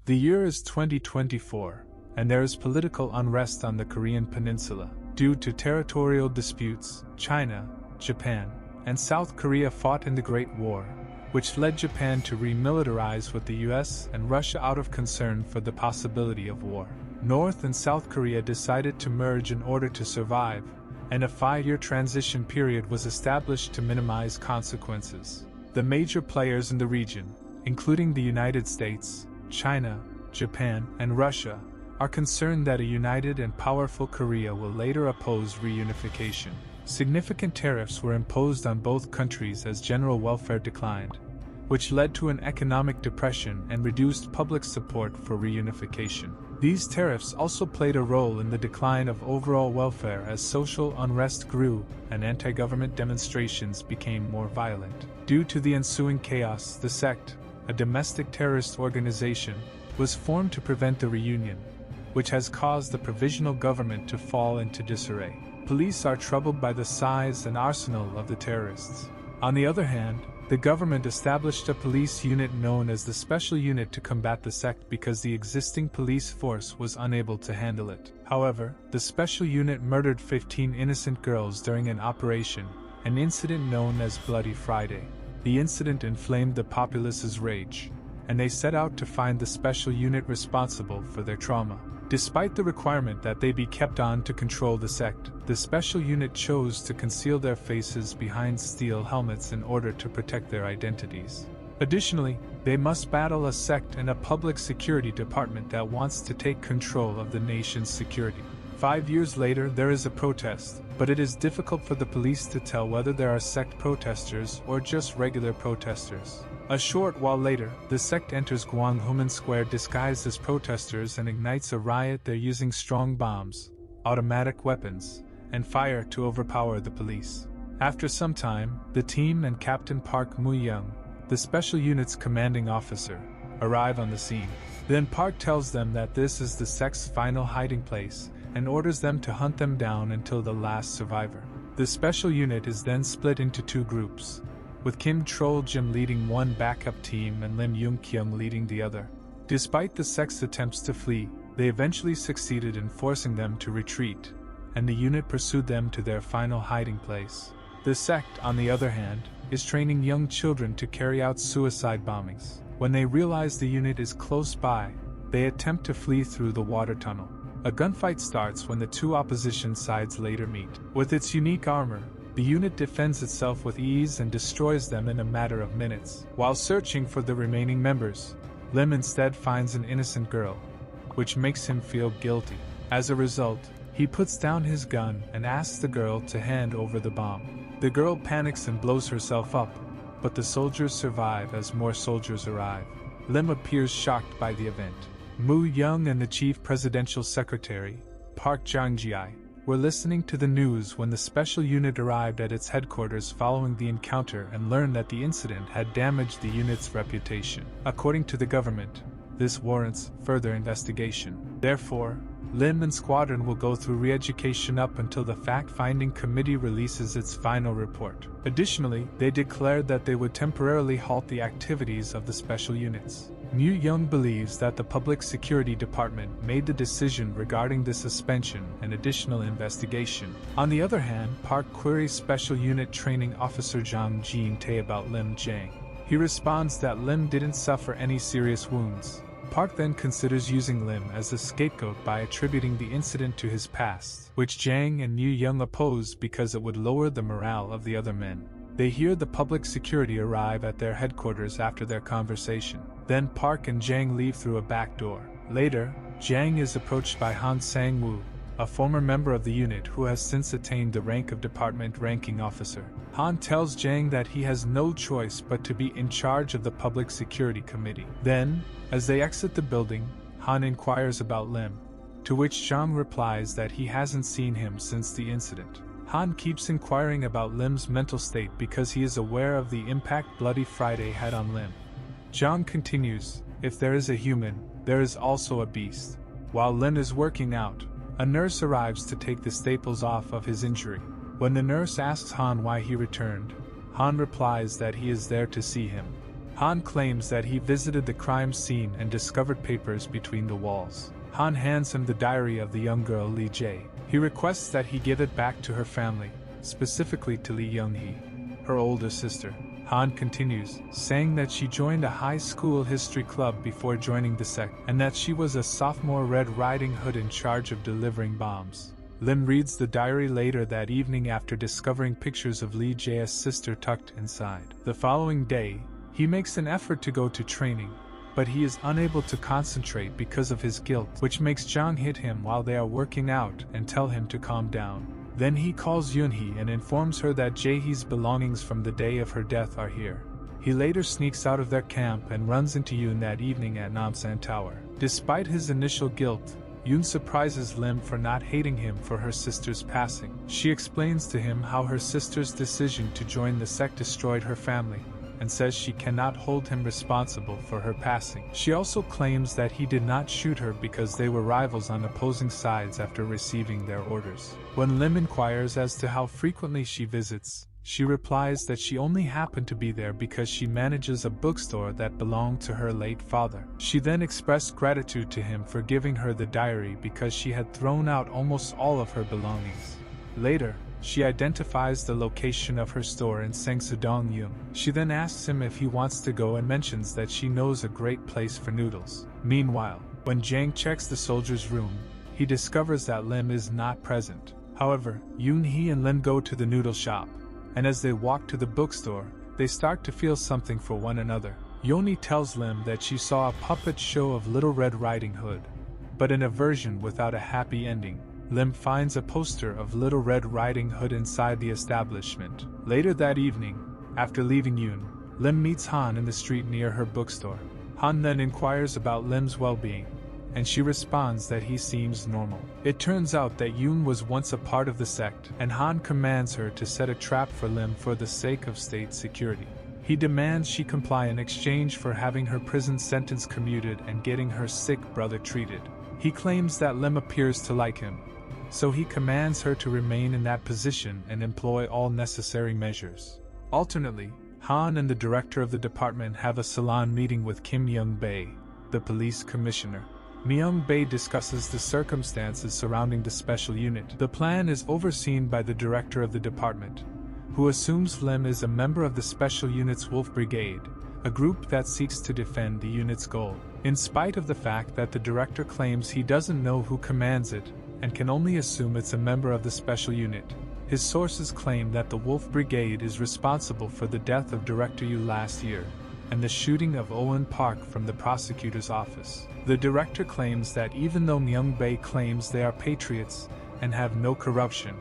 The year is 2024, and there is political unrest on the Korean peninsula. Due to territorial disputes, China, Japan, and South Korea fought in the Great War, which led Japan to remilitarize with the US and Russia out of concern for the possibility of war. North and South Korea decided to merge in order to survive, and a 5-year transition period was established to minimize consequences. The major players in the region, including the United States, China, Japan, and Russia, are concerned that a united and powerful Korea will later oppose reunification. Significant tariffs were imposed on both countries as general welfare declined, which led to an economic depression and reduced public support for reunification. These tariffs also played a role in the decline of overall welfare as social unrest grew and anti-government demonstrations became more violent. Due to the ensuing chaos, the sect, a domestic terrorist organization, was formed to prevent the reunion, which has caused the provisional government to fall into disarray. Police are troubled by the size and arsenal of the terrorists. On the other hand, the government established a police unit known as the Special Unit to combat the sect because the existing police force was unable to handle it. However, the Special Unit murdered 15 innocent girls during an operation, an incident known as Bloody Friday. The incident inflamed the populace's rage, and they set out to find the Special Unit responsible for their trauma. Despite the requirement that they be kept on to control the sect, the Special Unit chose to conceal their faces behind steel helmets in order to protect their identities. Additionally, they must battle a sect and a public security department that wants to take control of the nation's security. 5 years later, there is a protest, but it is difficult for the police to tell whether there are sect protesters or just regular protesters. A short while later, the sect enters Gwanghwamun Square disguised as protesters and ignites a riot. They're using strong bombs, automatic weapons, and fire to overpower the police. After some time, the team and Captain Park Moo-young, the Special Unit's commanding officer, arrive on the scene. Then Park tells them that this is the sect's final hiding place and orders them to hunt them down until the last survivor. The Special Unit is then split into 2 groups, with Kim Trol-jim leading one backup team and Lim Yoon-kyung leading the other. Despite the sect's attempts to flee, they eventually succeeded in forcing them to retreat, and the unit pursued them to their final hiding place. The sect, on the other hand, is training young children to carry out suicide bombings. When they realize the unit is close by, they attempt to flee through the water tunnel. A gunfight starts when the 2 opposition sides later meet. With its unique armor, the unit defends itself with ease and destroys them in a matter of minutes. While searching for the remaining members, Lim instead finds an innocent girl, which makes him feel guilty. As a result, he puts down his gun and asks the girl to hand over the bomb. The girl panics and blows herself up, but the soldiers survive as more soldiers arrive. Lim appears shocked by the event. Moo-young and the chief presidential secretary, Park Jang-jae, were listening to the news when the Special Unit arrived at its headquarters following the encounter and learned that the incident had damaged the unit's reputation. According to the government, this warrants further investigation. Therefore, Lim and Squadron will go through re-education up until the fact-finding committee releases its final report. Additionally, they declared that they would temporarily halt the activities of the Special Units. Moo-young believes that the Public Security Department made the decision regarding the suspension and additional investigation. On the other hand, Park queries Special Unit Training Officer Jang Jin-tae about Lim Jang. He responds that Lim didn't suffer any serious wounds. Park then considers using Lim as a scapegoat by attributing the incident to his past, which Jang and Moo-young oppose because it would lower the morale of the other men. They hear the public security arrive at their headquarters after their conversation. Then Park and Jang leave through a back door. Later, Jang is approached by Han Sang-woo, a former member of the unit who has since attained the rank of department ranking officer. Han tells Jang that he has no choice but to be in charge of the Public Security Committee. Then, as they exit the building, Han inquires about Lim, to which Jang replies that he hasn't seen him since the incident. Han keeps inquiring about Lim's mental state because he is aware of the impact Bloody Friday had on Lim. Jang continues, if there is a human, there is also a beast. While Lim is working out, a nurse arrives to take the staples off of his injury. When the nurse asks Han why he returned, Han replies that he is there to see him. Han claims that he visited the crime scene and discovered papers between the walls. Han hands him the diary of the young girl Li Jie. He requests that he give it back to her family, specifically to Li Younghee, her older sister. Han continues, saying that she joined a high school history club before joining the sect, and that she was a sophomore Red Riding Hood in charge of delivering bombs. Lim reads the diary later that evening after discovering pictures of Li Jie's sister tucked inside. The following day, he makes an effort to go to training, but he is unable to concentrate because of his guilt, which makes Zhang hit him while they are working out and tell him to calm down. Then he calls Yunhee and informs her that Jaehee's belongings from the day of her death are here. He later sneaks out of their camp and runs into Yoon that evening at Namsan Tower. Despite his initial guilt, Yoon surprises Lim for not hating him for her sister's passing. She explains to him how her sister's decision to join the sect destroyed her family, and says she cannot hold him responsible for her passing. She also claims that he did not shoot her because they were rivals on opposing sides after receiving their orders. When Lim inquires as to how frequently she visits, she replies that she only happened to be there because she manages a bookstore that belonged to her late father. She then expressed gratitude to him for giving her the diary because she had thrown out almost all of her belongings. Later, she identifies the location of her store in Sengsudong-yeum. She then asks him if he wants to go and mentions that she knows a great place for noodles. Meanwhile, when Jang checks the soldier's room, he discovers that Lim is not present. However, Yoon-hee and Lim go to the noodle shop, and as they walk to the bookstore, they start to feel something for one another. Yoni tells Lim that she saw a puppet show of Little Red Riding Hood, but in a version without a happy ending. Lim finds a poster of Little Red Riding Hood inside the establishment. Later that evening, after leaving Yoon, Lim meets Han in the street near her bookstore. Han then inquires about Lim's well-being, and she responds that he seems normal. It turns out that Yoon was once a part of the sect, and Han commands her to set a trap for Lim for the sake of state security. He demands she comply in exchange for having her prison sentence commuted and getting her sick brother treated. He claims that Lim appears to like him, so he commands her to remain in that position and employ all necessary measures. Alternately, Han and the director of the department have a salon meeting with Kim Young-bae, the police commissioner. Myung-bae discusses the circumstances surrounding the special unit. The plan is overseen by the director of the department, who assumes Lim is a member of the special unit's Wolf Brigade, a group that seeks to defend the unit's goal. In spite of the fact that the director claims he doesn't know who commands it, and can only assume it's a member of the special unit, his sources claim that the Wolf Brigade is responsible for the death of Director Yu last year, and the shooting of Owen Park from the prosecutor's office. The director claims that even though Myung-bae claims they are patriots and have no corruption,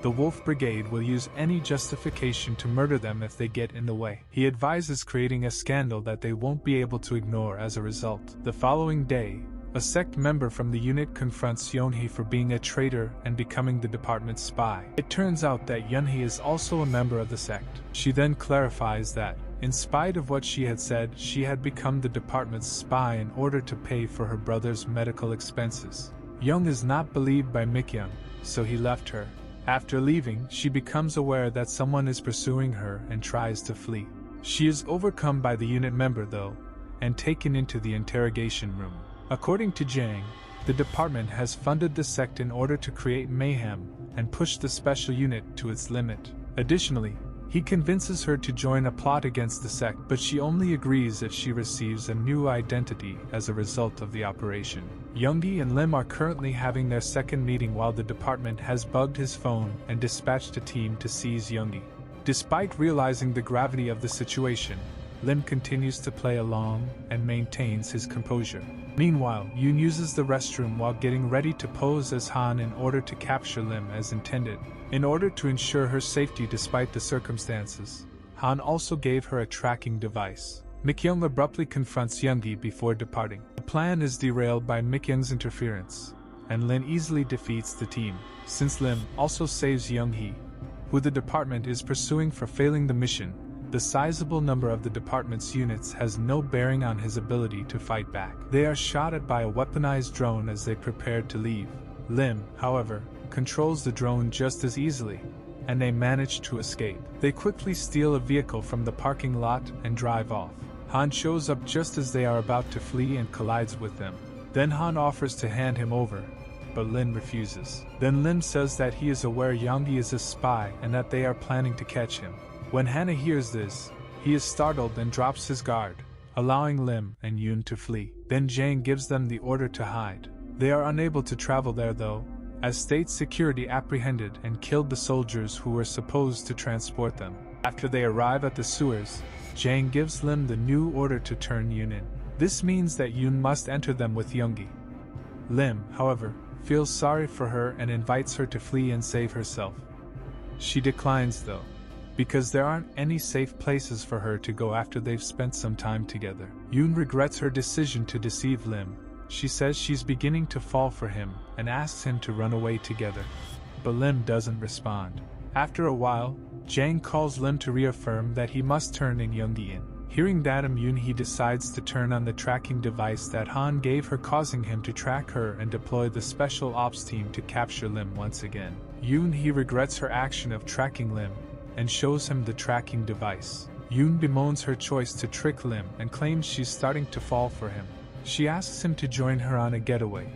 the Wolf Brigade will use any justification to murder them if they get in the way. He advises creating a scandal that they won't be able to ignore as a result. The following day, a sect member from the unit confronts Yeonhee for being a traitor and becoming the department's spy. It turns out that Yeonhee is also a member of the sect. She then clarifies that, in spite of what she had said, she had become the department's spy in order to pay for her brother's medical expenses. Young is not believed by Mikyoung, so he left her. After leaving, she becomes aware that someone is pursuing her and tries to flee. She is overcome by the unit member though, and taken into the interrogation room. According to Jang, the department has funded the sect in order to create mayhem and push the special unit to its limit. Additionally, he convinces her to join a plot against the sect, but she only agrees if she receives a new identity as a result of the operation. Younghee and Lim are currently having their second meeting while the department has bugged his phone and dispatched a team to seize Younghee. Despite realizing the gravity of the situation, Lim continues to play along and maintains his composure. Meanwhile, Yoon uses the restroom while getting ready to pose as Han in order to capture Lim as intended. In order to ensure her safety despite the circumstances, Han also gave her a tracking device. Mikyoung abruptly confronts Younghee before departing. The plan is derailed by Mikyoung's interference, and Lin easily defeats the team. Since Lim also saves Younghee, who the department is pursuing for failing the mission, the sizable number of the department's units has no bearing on his ability to fight back. They are shot at by a weaponized drone as they prepare to leave. Lim, however, controls the drone just as easily, and they manage to escape. They quickly steal a vehicle from the parking lot and drive off. Han shows up just as they are about to flee and collides with them. Then Han offers to hand him over, but Lin refuses. Then Lim says that he is aware Youngie is a spy and that they are planning to catch him. When Hannah hears this, he is startled and drops his guard, allowing Lim and Yoon to flee. Then Jang gives them the order to hide. They are unable to travel there though, as state security apprehended and killed the soldiers who were supposed to transport them. After they arrive at the sewers, Jang gives Lim the new order to turn Yoon in. This means that Yoon must enter them with Youngie. Lim, however, feels sorry for her and invites her to flee and save herself. She declines though, because there aren't any safe places for her to go after they've spent some time together. Yoon regrets her decision to deceive Lim. She says she's beginning to fall for him and asks him to run away together. But Lim doesn't respond. After a while, Jang calls Lim to reaffirm that he must turn Youngie in. Hearing that Yoon, he decides to turn on the tracking device that Han gave her, causing him to track her and deploy the special ops team to capture Lim once again. Yoon, he regrets her action of tracking Lim and shows him the tracking device. Yoon bemoans her choice to trick Lim and claims she's starting to fall for him. She asks him to join her on a getaway,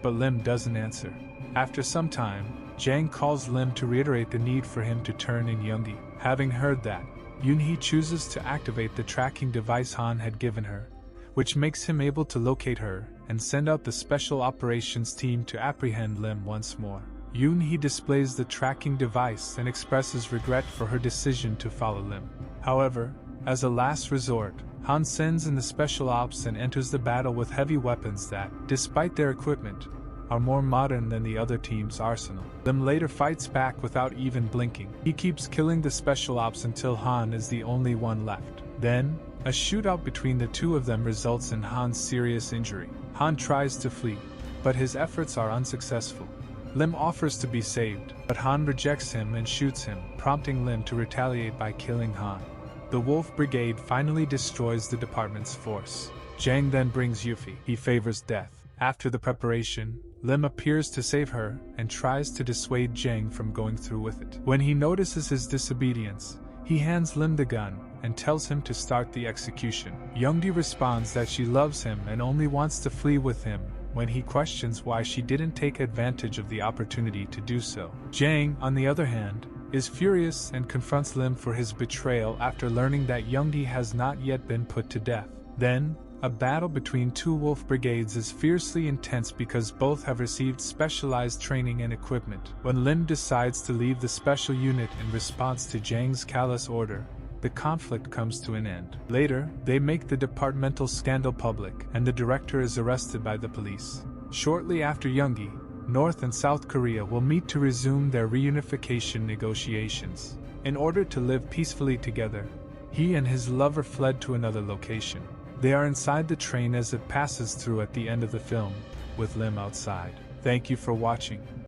but Lim doesn't answer. After some time, Jang calls Lim to reiterate the need for him to turn in Youngie. Having heard that, Yoon-hee chooses to activate the tracking device Han had given her, which makes him able to locate her and send out the special operations team to apprehend Lim once more. Yoon-hee displays the tracking device and expresses regret for her decision to follow Lim. However, as a last resort, Han sends in the special ops and enters the battle with heavy weapons that, despite their equipment, are more modern than the other team's arsenal. Lim later fights back without even blinking. He keeps killing the special ops until Han is the only one left. Then, a shootout between the two of them results in Han's serious injury. Han tries to flee, but his efforts are unsuccessful. Lim offers to be saved, but Han rejects him and shoots him, prompting Lim to retaliate by killing Han. The Wolf Brigade finally destroys the department's force. Jang then brings Yuffie. He favors death. After the preparation, Lim appears to save her and tries to dissuade Jang from going through with it. When he notices his disobedience, he hands Lim the gun and tells him to start the execution. Youngie responds that she loves him and only wants to flee with him when he questions why she didn't take advantage of the opportunity to do so. Jang, on the other hand, is furious and confronts Lim for his betrayal after learning that Youngie has not yet been put to death. Then, a battle between two wolf brigades is fiercely intense because both have received specialized training and equipment. When Lim decides to leave the special unit in response to Jang's callous order, the conflict comes to an end. Later, they make the departmental scandal public, and the director is arrested by the police. Shortly after Youngie, North and South Korea will meet to resume their reunification negotiations. In order to live peacefully together, he and his lover fled to another location. They are inside the train as it passes through at the end of the film, with Lim outside. Thank you for watching.